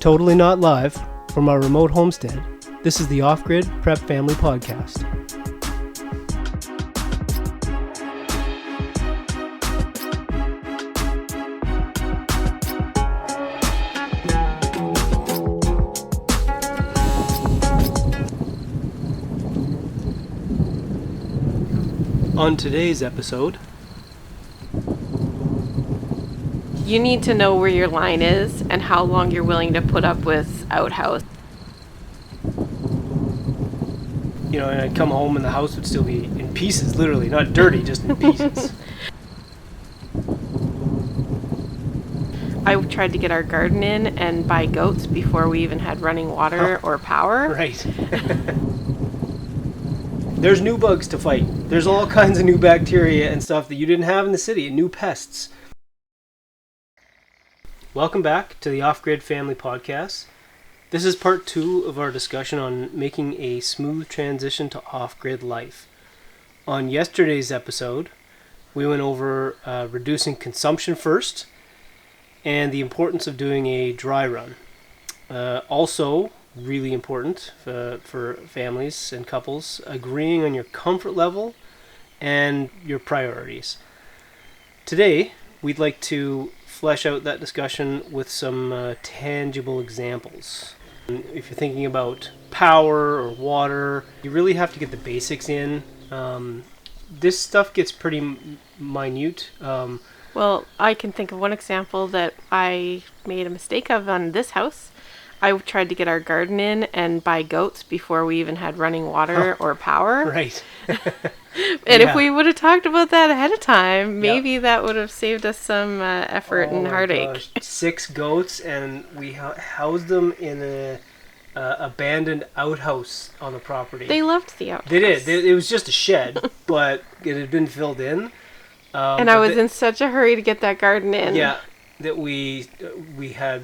Totally not live from our remote homestead, this is the Off-Grid Prep Family Podcast. On today's episode, you need to know where your line is and how long you're willing to put up with outhouse. and I'd come home and the house would still be in pieces, literally, not dirty, just in pieces. I tried to get our garden in and buy goats before we even had running water or power. Right. There's new bugs to fight. There's all kinds of new bacteria and stuff that you didn't have in the city, and new pests. Welcome back to the Off-Grid Family Podcast. This is part 2 of our discussion on making a smooth transition to off-grid life. On yesterday's episode, we went over reducing consumption first and the importance of doing a dry run. Also, really important for families and couples, agreeing on your comfort level and your priorities. Today, we'd like to flesh out that discussion with some tangible examples. If you're thinking about power or water, you really have to get the basics in. This stuff gets pretty minute. Well, I can think of one example that I made a mistake of on this house. I tried to get our garden in and buy goats before we even had running water or power. Right. And if we would have talked about that ahead of time, maybe that would have saved us some effort and heartache. Gosh. 6 goats, and we housed them in a abandoned outhouse on the property. They loved the outhouse. They did. It was just a shed, but it had been filled in. And I was in such a hurry to get that garden in. Yeah, that we had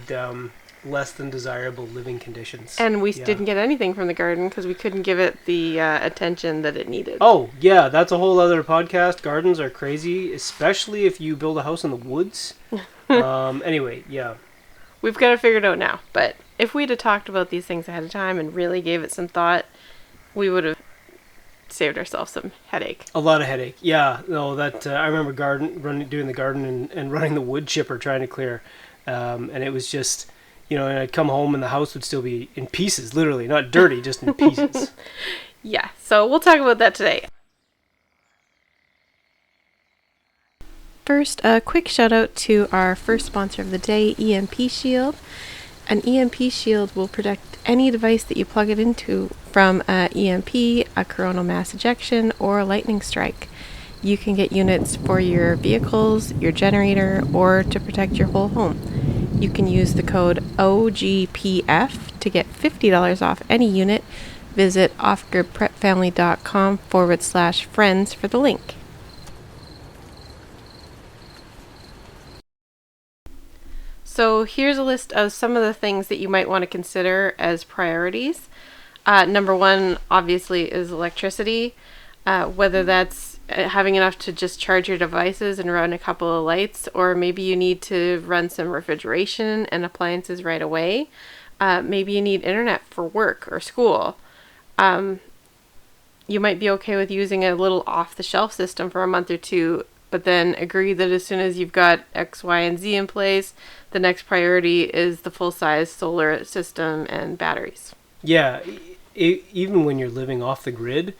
less than desirable living conditions. And we didn't get anything from the garden because we couldn't give it the attention that it needed. Oh, yeah, that's a whole other podcast. Gardens are crazy, especially if you build a house in the woods. Anyway, yeah. We've got it figured out now. But if we'd have talked about these things ahead of time and really gave it some thought, we would have saved ourselves some headache. A lot of headache. Yeah, no, that I remember doing the garden and running the wood chipper trying to clear. And it was just... and I'd come home and the house would still be in pieces, literally, not dirty, just in pieces. Yeah, so we'll talk about that today. First, a quick shout out to our first sponsor of the day, EMP Shield. An EMP Shield will protect any device that you plug it into from an EMP, a coronal mass ejection, or a lightning strike. You can get units for your vehicles, your generator, or to protect your whole home. You can use the code OGPF to get $50 off any unit. Visit OffGridPrepFamily.com/friends for the link. So here's a list of some of the things that you might want to consider as priorities. Number 1, obviously, is electricity. Whether that's having enough to just charge your devices and run a couple of lights, or maybe you need to run some refrigeration and appliances right away. Maybe you need internet for work or school. You might be okay with using a little off-the-shelf system for a month or 2, but then agree that as soon as you've got X, Y, and Z in place, the next priority is the full-size solar system and batteries. Yeah, even when you're living off the grid,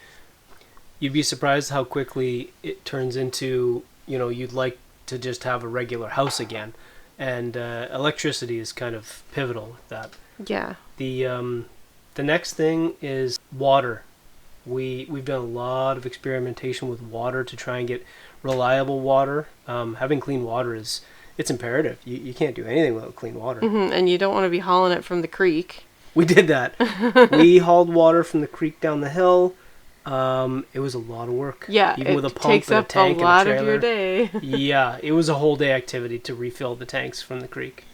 you'd be surprised how quickly it turns into, you'd like to just have a regular house again. And electricity is kind of pivotal with that. Yeah. The next thing is water. We've done a lot of experimentation with water to try and get reliable water. Having clean water it's imperative. You can't do anything without clean water. Mm-hmm. And you don't want to be hauling it from the creek. We did that. We hauled water from the creek down the hill. It was a lot of work. Yeah, even with a pump takes and up a tank a lot and a of your day. Yeah, it was a whole day activity to refill the tanks from the creek.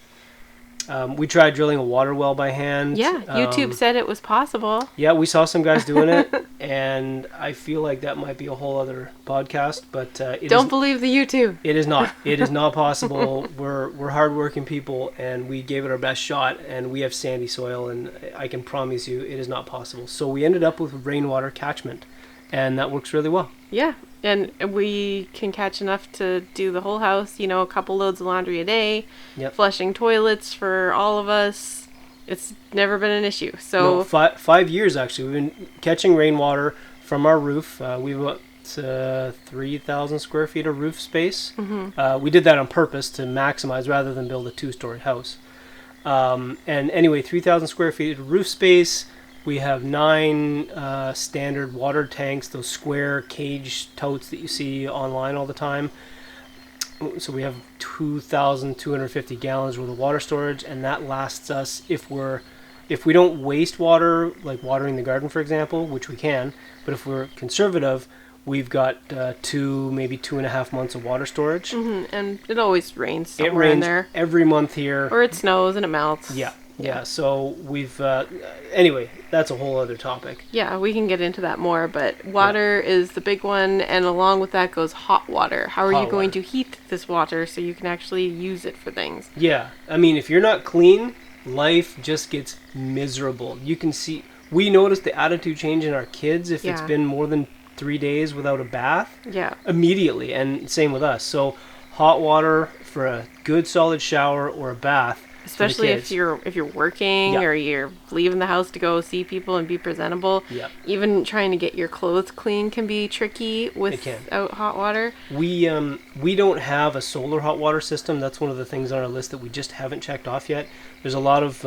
We tried drilling a water well by hand. Yeah, YouTube said it was possible. Yeah, we saw some guys doing it, and I feel like that might be a whole other podcast, but Don't believe the YouTube. It is not. It is not possible. We're hardworking people, and we gave it our best shot, and we have sandy soil, and I can promise you it is not possible. So we ended up with rainwater catchment, and that works really well. Yeah, and we can catch enough to do the whole house, a couple loads of laundry a day, Yep. flushing toilets for all of us. It's never been an issue. So No, 5 years, actually. We've been catching rainwater from our roof. We've got 3,000 square feet of roof space. Mm-hmm. We did that on purpose to maximize rather than build a 2-story house. And anyway, 3,000 square feet of roof space. We have 9 standard water tanks, those square cage totes that you see online all the time. So we have 2,250 gallons worth of water storage, and that lasts us if we don't waste water, like watering the garden, for example, which we can. But if we're conservative, we've got 2, maybe 2.5 months of water storage. Mm-hmm. And it always rains somewhere It rains in there. every month here. Or it snows and it melts. Yeah. So we've anyway, that's a whole other topic. Yeah, we can get into that more, but water is the big one, and along with that goes hot water. How are you going to heat this water so you can actually use it for things? Yeah, I mean, if you're not clean, life just gets miserable. You can see, we notice the attitude change in our kids if it's been more than 3 days without a bath. Yeah. Immediately, and same with us. So hot water for a good solid shower or a bath. Especially if you're working or you're leaving the house to go see people and be presentable. Yeah. Even trying to get your clothes clean can be tricky without hot water. We don't have a solar hot water system. That's one of the things on our list that we just haven't checked off yet. There's a lot of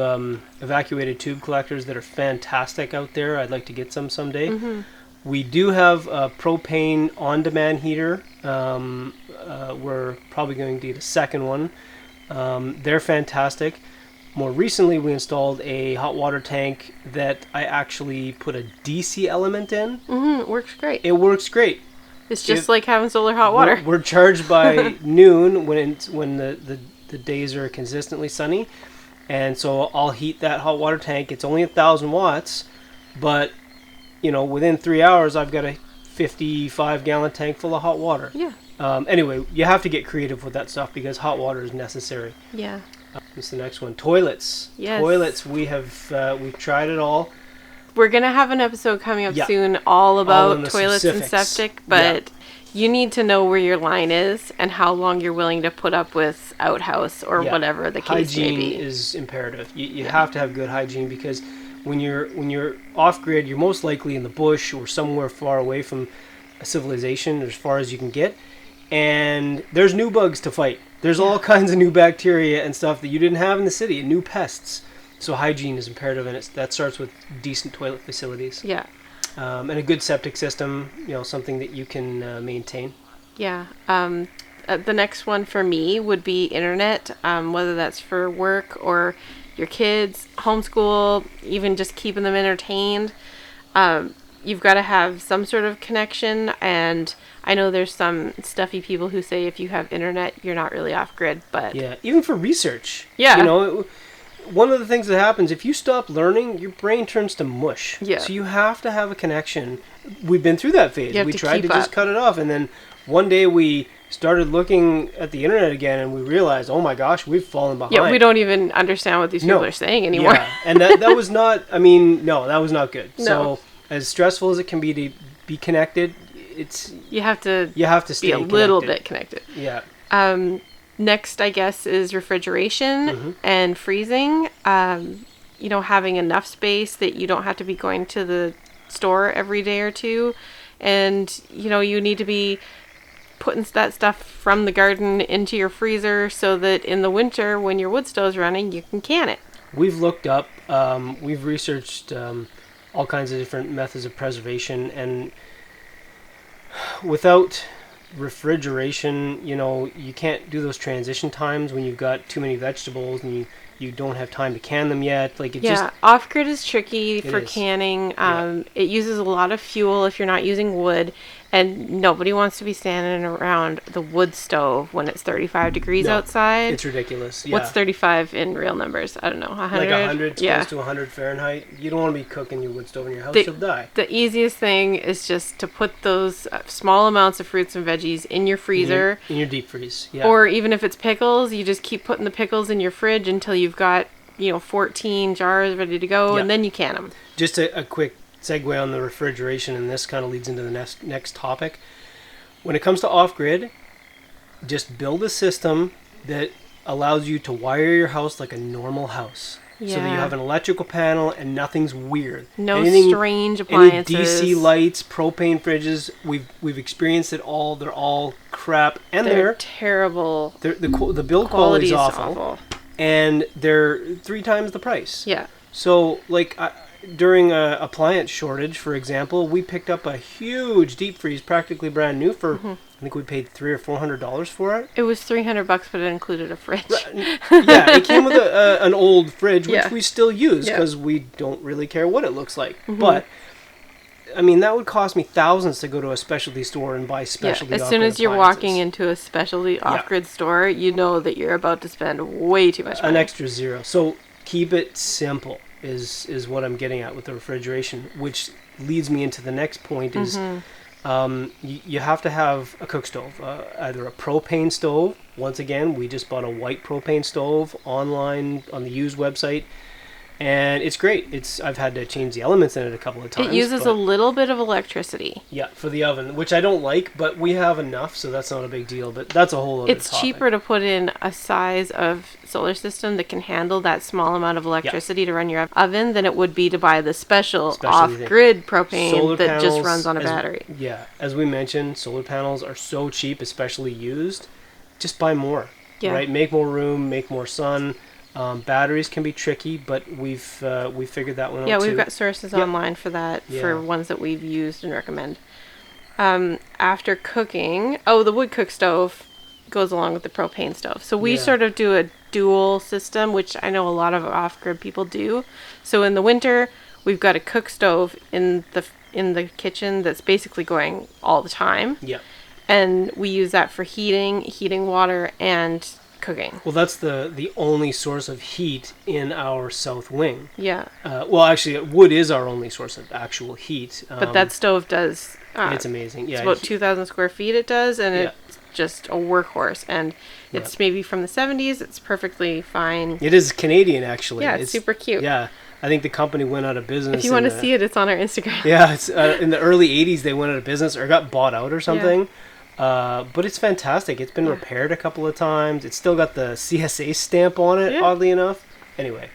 evacuated tube collectors that are fantastic out there. I'd like to get some someday. Mm-hmm. We do have a propane on-demand heater. We're probably going to get a second one. They're fantastic. More recently, we installed a hot water tank that I actually put a DC element in. Mm-hmm. It works great. It works great. It's just like having solar hot water. We're charged by noon when the days are consistently sunny, and so I'll heat that hot water tank. It's only 1,000 watts, but within 3 hours I've got a 55-gallon tank full of hot water. Yeah. Anyway, you have to get creative with that stuff because hot water is necessary. Yeah. What's the next one? Toilets. Yes. Toilets. We've tried it all. We're gonna have an episode coming up soon all about toilets specifics. and septic, but you need to know where your line is and how long you're willing to put up with outhouse or whatever the case may be. Hygiene is imperative. You have to have good hygiene because when you're off grid, you're most likely in the bush or somewhere far away from a civilization, as far as you can get. And there's new bugs to fight. There's all kinds of new bacteria and stuff that you didn't have in the city, and new pests. So hygiene is imperative, and that starts with decent toilet facilities. Yeah. And a good septic system, something that you can maintain. Yeah. The next one for me would be internet, whether that's for work or your kids, homeschool, even just keeping them entertained. You've got to have some sort of connection, and I know there's some stuffy people who say if you have internet, you're not really off grid, but yeah, even for research. Yeah. One of the things that happens, if you stop learning, your brain turns to mush. Yeah. So you have to have a connection. We've been through that phase. We tried to just cut it off, and then one day we started looking at the internet again, and we realized, oh my gosh, we've fallen behind. Yeah, we don't even understand what these people are saying anymore. Yeah, and that was not, that was not good. No. So as stressful as it can be to be connected, you have to stay be a little bit connected. Yeah. Next, I guess, is refrigeration and freezing. Having enough space that you don't have to be going to the store every day or two. And, you need to be putting that stuff from the garden into your freezer so that in the winter, when your wood stove is running, you can can it. We've looked up, we've researched all kinds of different methods of preservation, and without refrigeration, you can't do those transition times when you've got too many vegetables and you don't have time to can them yet. Off-grid is tricky for canning. It uses a lot of fuel if you're not using wood, And nobody wants to be standing around the wood stove when it's 35 degrees outside. It's ridiculous. Yeah. What's 35 in real numbers? I don't know. 100? Like 100, close to 100 Fahrenheit. You don't want to be cooking your wood stove in your house. You'll die. The easiest thing is just to put those small amounts of fruits and veggies in your freezer. In your deep freeze, yeah. Or even if it's pickles, you just keep putting the pickles in your fridge until you've got, 14 jars ready to go, and then you can them. Just a quick segue on the refrigeration, and this kind of leads into the next topic. When it comes to off-grid, just build a system that allows you to wire your house like a normal house. Yeah. So that you have an electrical panel and nothing's weird. No strange appliances. Any DC lights, propane fridges, we've experienced it all. They're all crap, and they're terrible. The build quality is awful, and they're 3 times the price. Yeah. So during a appliance shortage, for example, we picked up a huge deep freeze, practically brand new for. I think we paid $300 or $400 for it. It was $300, but it included a fridge. Yeah, it came with an old fridge, which we still use because we don't really care what it looks like. But I mean, that would cost me thousands to go to a specialty store and buy specialty. As soon as you're walking into a specialty off-grid store, you know that you're about to spend way too much money. An extra zero. So keep it simple is what I'm getting at with the refrigeration, which leads me into the next point is you have to have a cook stove, either a propane stove. Once again, we just bought a white propane stove online on the used website. And it's great. I've had to change the elements in it a couple of times. It uses a little bit of electricity. Yeah, for the oven, which I don't like, but we have enough, so that's not a big deal. But that's a whole other topic. It's cheaper to put in a size of solar system that can handle that small amount of electricity to run your oven than it would be to buy the special off-grid propane that just runs on a battery. Yeah, as we mentioned, solar panels are so cheap, especially used. Just buy more, right? Make more room, make more sun. Batteries can be tricky, but we've figured that one out too. Yeah, we've got sources online for that, for ones that we've used and recommend. After cooking, the wood cook stove goes along with the propane stove. So we sort of do a dual system, which I know a lot of off-grid people do. So in the winter, we've got a cook stove in the kitchen that's basically going all the time. Yeah. And we use that for heating water, and cooking. Well, that's the only source of heat in our south wing. Yeah. Well, actually, wood is our only source of actual heat. But that stove does. It's amazing. Yeah. It's about 2,000 square feet it does, and it's just a workhorse. And it's maybe from the 70s. It's perfectly fine. It is Canadian, actually. Yeah, it's super cute. Yeah. I think the company went out of business. If you want to see it, it's on our Instagram. Yeah, it's in the early 80s they went out of business or got bought out or something. But it's fantastic. It's been repaired a couple of times. It's still got the CSA stamp on it, oddly enough. Anyway,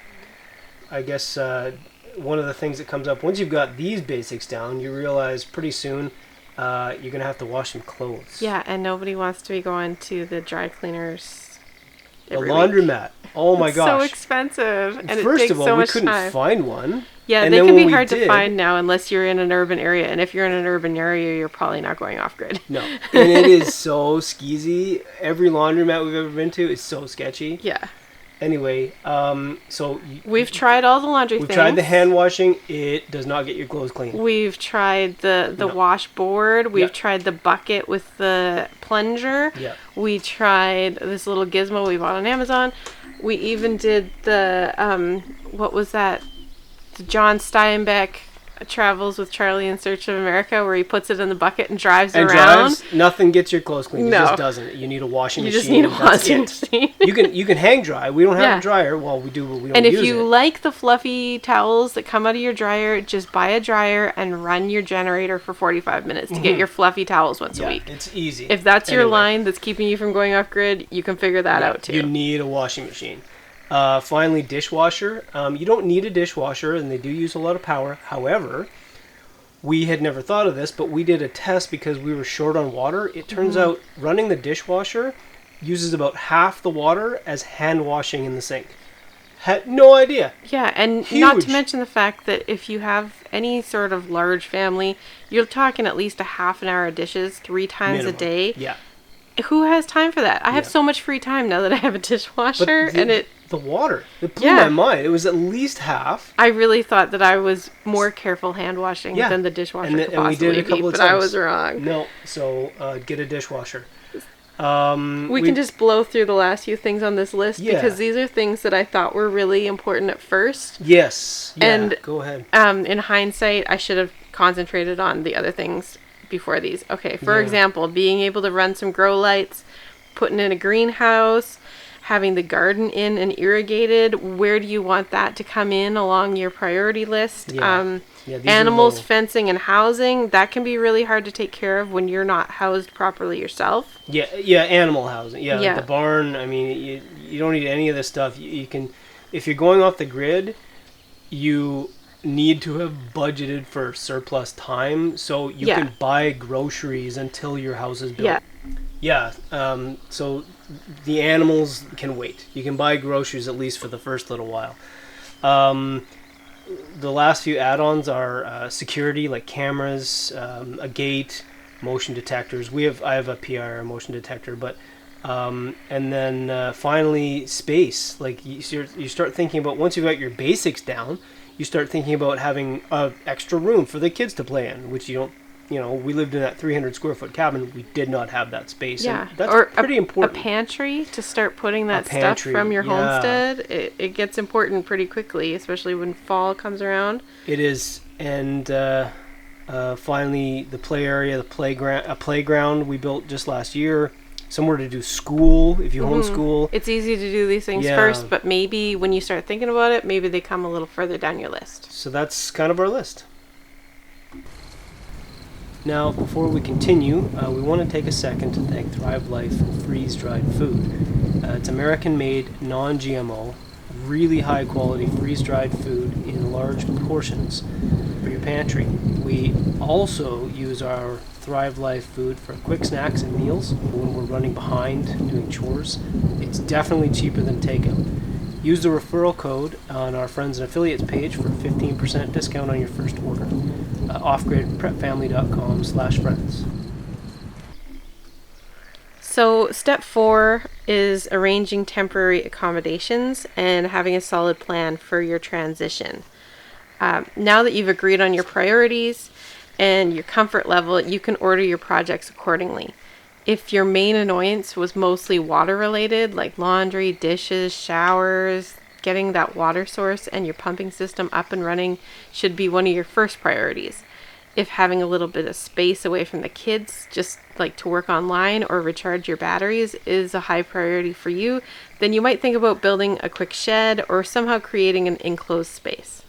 I guess one of the things that comes up, once you've got these basics down, you realize pretty soon you're going to have to wash some clothes. Yeah, and nobody wants to be going to the dry cleaners every laundromat. Oh my gosh. So expensive. And First it takes of all, so we much couldn't time. find one. Yeah, and they can be hard to find now unless you're in an urban area. And if you're in an urban area, you're probably not going off-grid. No. And it is so skeezy. Every laundromat we've ever been to is so sketchy. Yeah. Anyway, so... We've tried all the laundry things. We've tried the hand washing. It does not get your clothes clean. We've tried the washboard. We've tried the bucket with the plunger. Yeah. We tried this little gizmo we bought on Amazon. We even did the... what was that? The John Steinbeck Travels with Charlie in Search of America, where he puts it in the bucket and drives around. Nothing gets your clothes clean. No. It just doesn't. You need a washing machine. You just need a washing machine. You can hang dry. We don't have a dryer. Well, we do, but we don't use it. And if you like the fluffy towels that come out of your dryer, just buy a dryer and run your generator for 45 minutes to get your fluffy towels once a week. It's easy. If that's your line that's keeping you from going off grid, you can figure that out too. You need a washing machine. Finally, dishwasher. You don't need a dishwasher, and they do use a lot of power. However, we had never thought of this, but we did a test because we were short on water. It turns out running the dishwasher uses about half the water as hand washing in the sink. Had no idea. Yeah, and not to mention the fact that if you have any sort of large family, you're talking at least a half an hour of dishes 3 times a day. Yeah. who has time for that? I have so much free time now that I have a dishwasher, the water, it blew my mind. It was at least half. I really thought that I was more careful hand washing than the dishwasher could possibly we did it a couple be, of but times. I was wrong. No, so get a dishwasher. We can just blow through the last few things on this list because these are things that I thought were really important at first. Yes. Yeah, and go ahead. In hindsight, I should have concentrated on the other things before these. Okay, for example, being able to run some grow lights, putting in a greenhouse, having the garden in and irrigated. Where do you want that to come in along your priority list? Animals, fencing, and housing. That can be really hard to take care of when you're not housed properly yourself. Yeah, animal housing. Yeah, like the barn. I mean, you don't need any of this stuff. You can, if you're going off the grid, you need to have budgeted for surplus time so you can buy groceries until your house is built. So the animals can wait. You can buy groceries at least for the first little while. The last few add-ons are security, like cameras, a gate, motion detectors. I have a PIR motion detector, but and then finally space. Like you start thinking about, once you've got your basics down, you start thinking about having an extra room for the kids to play in, which you don't. We lived in that 300 square foot cabin. We did not have that space. Yeah, and that's pretty important. A pantry to start putting that stuff from your homestead. It gets important pretty quickly, especially when fall comes around. It is, and finally the play area, a playground we built just last year. Somewhere to do school if you homeschool. It's easy to do these things first, but maybe when you start thinking about it, maybe they come a little further down your list. So that's kind of our list. Now, before we continue, we want to take a second to thank Thrive Life for freeze-dried food. It's American-made, non-GMO, really high-quality freeze-dried food in large portions for your pantry. We also use our Thrive Life food for quick snacks and meals when we're running behind doing chores. It's definitely cheaper than takeout. Use the referral code on our friends and affiliates page for 15% discount on your first order. OffGridPrepFamily.com/friends. So step 4 is arranging temporary accommodations and having a solid plan for your transition. Now that you've agreed on your priorities and your comfort level, you can order your projects accordingly. If your main annoyance was mostly water related, like laundry, dishes, showers, getting that water source and your pumping system up and running should be one of your first priorities. If having a little bit of space away from the kids, just like to work online or recharge your batteries, is a high priority for you, then you might think about building a quick shed or somehow creating an enclosed space.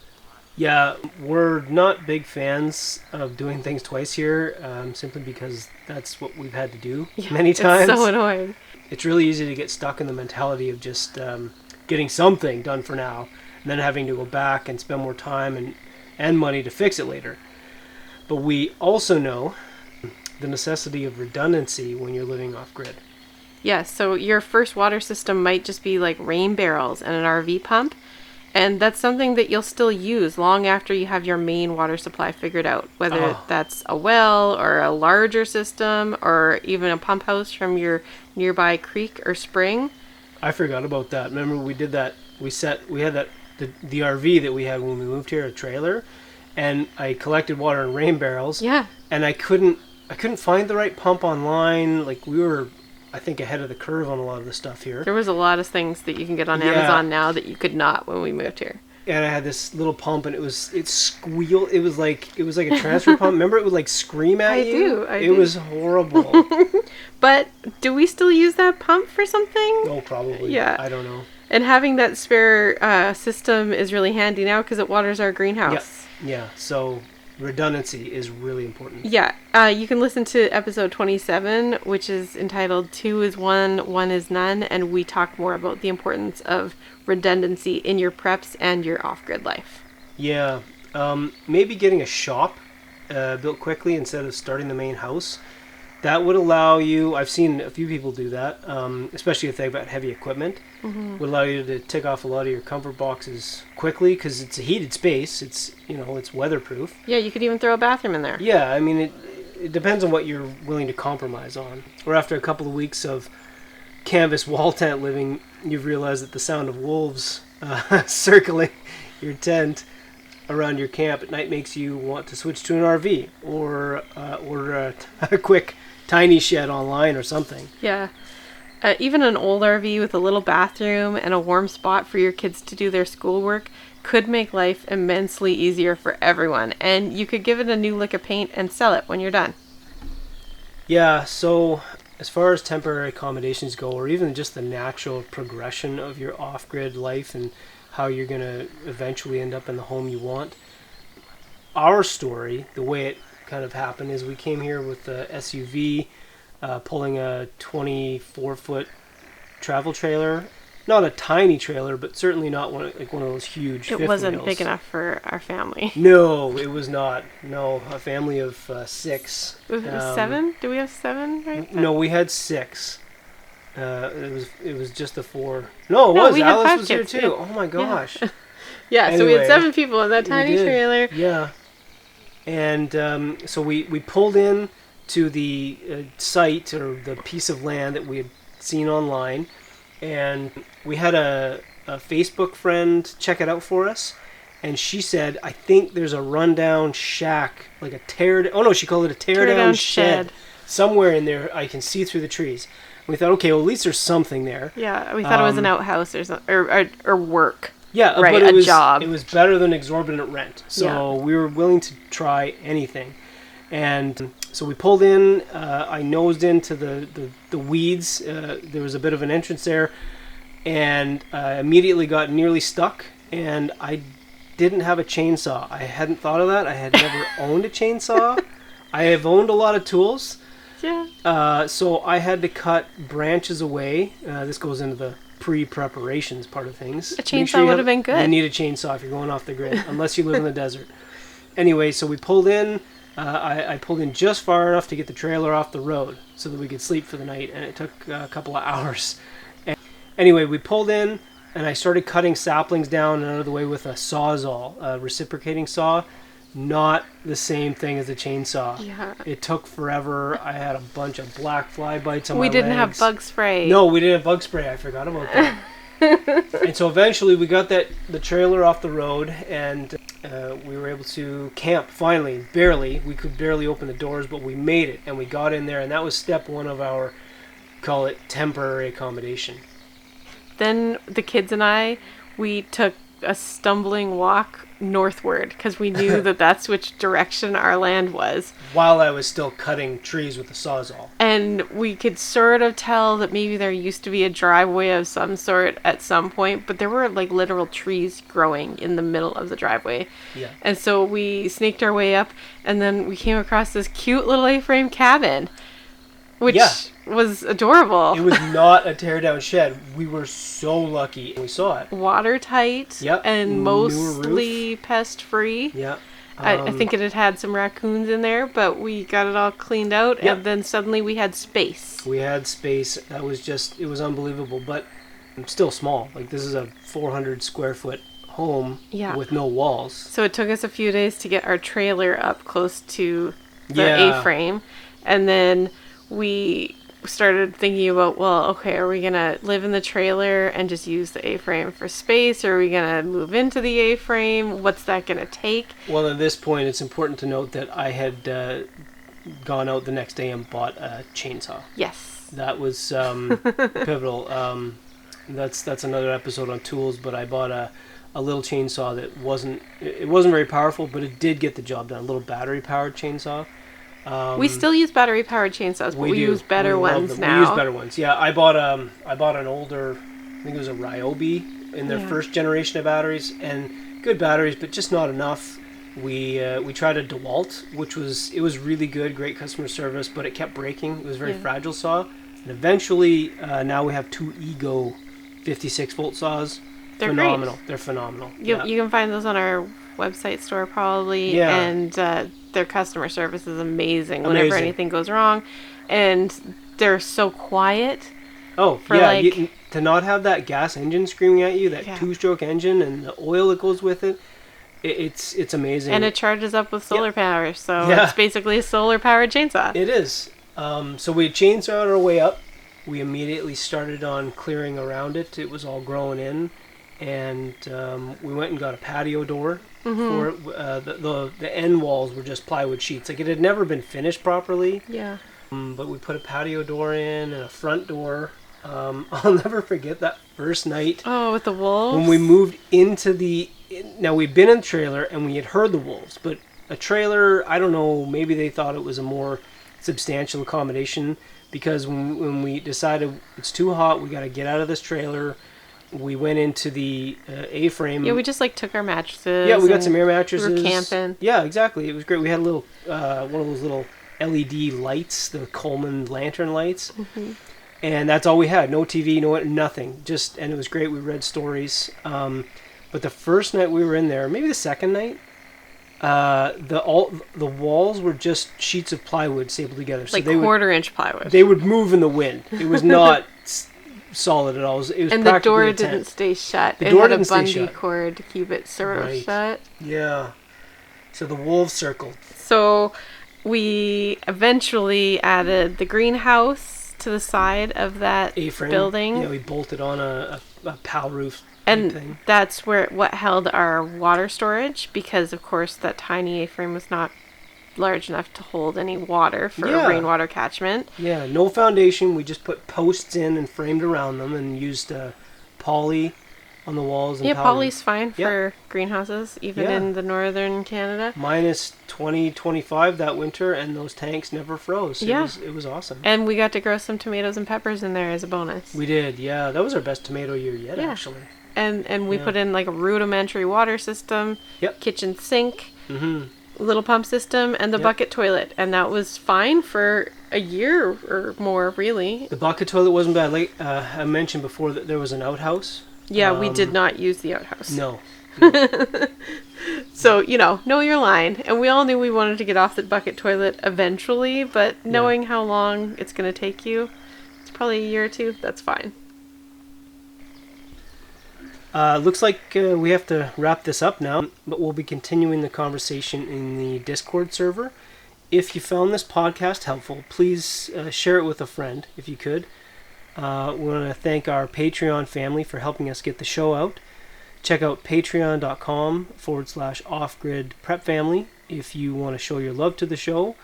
Yeah, we're not big fans of doing things twice here, simply because that's what we've had to do many times. It's so annoying. It's really easy to get stuck in the mentality of just getting something done for now, and then having to go back and spend more time and money to fix it later. But we also know the necessity of redundancy when you're living off-grid. Yeah, so your first water system might just be like rain barrels and an RV pump. And that's something that you'll still use long after you have your main water supply figured out, whether that's a well or a larger system or even a pump house from your nearby creek or spring. I forgot about that. Remember we did that, we had that the RV that we had when we moved here, a trailer, and I collected water in rain barrels. Yeah. And I couldn't find the right pump online. Like, we were, I think, ahead of the curve on a lot of the stuff here. There was a lot of things that you can get on Amazon now that you could not when we moved here. And I had this little pump, and it squealed. It was like a transfer pump. Remember, it would like scream at you. I do. It was horrible. But do we still use that pump for something? Oh, probably. Yeah. I don't know. And having that spare system is really handy now because it waters our greenhouse. Yeah. So redundancy is really important. Yeah. You can listen to episode 27, which is entitled 2 is 1, 1 is none. And we talk more about the importance of redundancy in your preps and your off-grid life. Yeah. Maybe getting a shop built quickly instead of starting the main house. That would allow you, I've seen a few people do that, especially if they've got heavy equipment, would allow you to tick off a lot of your comfort boxes quickly because it's a heated space. It's, it's weatherproof. Yeah, you could even throw a bathroom in there. Yeah, I mean, it depends on what you're willing to compromise on. Or after a couple of weeks of canvas wall tent living, you've realized that the sound of wolves circling your tent around your camp at night makes you want to switch to an RV or order a quick tiny shed online or something. Yeah. Even an old RV with a little bathroom and a warm spot for your kids to do their schoolwork could make life immensely easier for everyone. And you could give it a new lick of paint and sell it when you're done. Yeah, so as far as temporary accommodations go, or even just the natural progression of your off-grid life and how you're going to eventually end up in the home you want, our story, the way it kind of happened, is we came here with the SUV, pulling a 24-foot travel trailer. Not a tiny trailer, but certainly not one of those huge fifth It wasn't wheels. big enough for our family. No, it was not. No, a family of 6. Was it 7? Do we have 7 right now? No, we had 6. It was just the 4. No, No, it was. we had Alice 5 was kids, here too. yeah. Oh my gosh. Yeah, so we had Anyway, 7 people in that We tiny did. trailer. Yeah. And so we pulled in to the site, or the piece of land that we had seen online, and we had a Facebook friend check it out for us, and she said, I think there's a rundown shack, like a she called it a tear-down shed. Somewhere in there I can see through the trees. We thought, okay, well, at least there's something there. Yeah, we thought it was an outhouse or something, or work. Yeah, right, but a job. It was better than exorbitant rent. So Yeah. we were willing to try anything. And so we pulled in. I nosed into the weeds. There was a bit of an entrance there. And I immediately got nearly stuck. And I didn't have a chainsaw. I hadn't thought of that. I had never owned a chainsaw. I have owned a lot of tools. Yeah. So I had to cut branches away. This goes into the pre-preparations part of things. A chainsaw would have been good. You need a chainsaw if you're going off the grid, unless you live in the desert. Anyway, so we pulled in. I pulled in just far enough to get the trailer off the road so that we could sleep for the night, and it took a couple of hours. And anyway, we pulled in, and I started cutting saplings down and out of the way with a Sawzall, a reciprocating saw. Not the same thing as a chainsaw. Yeah. It took forever. I had a bunch of black fly bites on my legs. We didn't have bug spray. No, we didn't have bug spray. I forgot about that. And so eventually we got the trailer off the road, and we were able to camp finally. Barely. We could barely open the doors, but we made it, and we got in there, and that was step 1 of our, call it, temporary accommodation. Then the kids and I, we took a stumbling walk northward because we knew that that's which direction our land was. While I was still cutting trees with a Sawzall. And we could sort of tell that maybe there used to be a driveway of some sort at some point, but there were like literal trees growing in the middle of the driveway. Yeah. And so we snaked our way up, and then we came across this cute little A-frame cabin, which was adorable. It was not a tear-down shed. We were so lucky when we saw it. Watertight. Yep. And mostly pest-free. Yeah. I think it had some raccoons in there, but we got it all cleaned out, Yep. and then suddenly we had space. We had space. That was just, it was unbelievable, but still small. Like, this is a 400 square foot home with no walls. So it took us a few days to get our trailer up close to the A-frame, and then we started thinking about, well, okay, are we gonna live in the trailer and just use the A-frame for space, or are we gonna move into the A-frame? What's that gonna take? Well, at this point, it's important to note that I had gone out the next day and bought a chainsaw. Yes. That was pivotal. That's another episode on tools, but I bought a little chainsaw that wasn't very powerful, but it did get the job done. A little battery powered chainsaw. We still use battery powered chainsaws, but we use better ones now. We use better ones. Yeah, I bought an older, I think it was a Ryobi in their first generation of batteries, and good batteries, but just not enough. We tried a DeWalt, which was really good, great customer service, but it kept breaking. It was a very fragile saw, and eventually now we have 2 Ego 56 volt saws. They're phenomenal. great. They're phenomenal. You can find those on our website store probably, and their customer service is amazing whenever anything goes wrong, and they're so quiet. Oh, to not have that gas engine screaming at you, that 2-stroke engine and the oil that goes with it, It's amazing. And it charges up with solar power, so Yeah. it's basically a solar-powered chainsaw. It is. So we chainsawed our way up. We immediately started on clearing around it. It was all growing in. And we went and got a patio door for it. The end walls were just plywood sheets. Like, it had never been finished properly. Yeah. But we put a patio door in and a front door. I'll never forget that first night. Oh, with the wolves? When we moved into now we'd been in the trailer and we had heard the wolves, but a trailer, I don't know, maybe they thought it was a more substantial accommodation, because when we decided it's too hot, we got to get out of this trailer, we went into the A-frame. Yeah, we just took our mattresses. Yeah, we got some air mattresses. We were camping. Yeah, exactly. It was great. We had a little, one of those little LED lights, the Coleman lantern lights. Mm-hmm. And that's all we had. No TV, nothing. And it was great. We read stories. But the first night we were in there, maybe the second night, the walls were just sheets of plywood stapled together. So quarter-inch plywood. They would move in the wind. It was not solid at all. It was and the door didn't stay shut. It had a bungee cord to keep it sort of shut. Yeah. So the wolves circled. So we eventually added the greenhouse to the side of that A-frame building. Yeah, we bolted on a PAL roof. And that's what held our water storage, because of course that tiny A-frame was not large enough to hold any water for rainwater catchment. Yeah, no foundation. We just put posts in and framed around them and used poly on the walls. And poly's fine for greenhouses, even in the northern Canada. Minus 20, 25 that winter, and those tanks never froze. It was awesome. And we got to grow some tomatoes and peppers in there as a bonus. We did, yeah. That was our best tomato year yet, actually. And we put in a rudimentary water system, kitchen sink, little pump system, and the bucket toilet. And that was fine for a year or more, really. The bucket toilet wasn't bad. Like I mentioned before, that there was an outhouse. Yeah, we did not use the outhouse. No. So, know your line. And we all knew we wanted to get off the bucket toilet eventually, but knowing how long it's going to take you, it's probably a year or two, that's fine. Looks like we have to wrap this up now, but we'll be continuing the conversation in the Discord server. If you found this podcast helpful, please share it with a friend, if you could. We want to thank our Patreon family for helping us get the show out. Check out patreon.com/OffGridPrepFamily if you want to show your love to the show,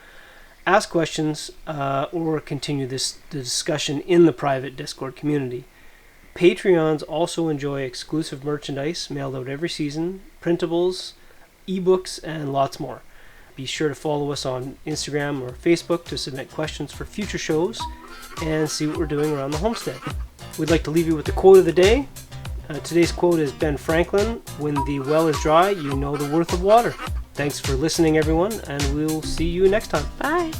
ask questions, or continue the discussion in the private Discord community. Patreons also enjoy exclusive merchandise mailed out every season, printables, ebooks, and lots more. Be sure to follow us on Instagram or Facebook to submit questions for future shows and see what we're doing around the homestead. We'd like to leave you with the quote of the day. Today's quote is Ben Franklin: "When the well is dry, you know the worth of water." Thanks for listening, everyone, and we'll see you next time. Bye.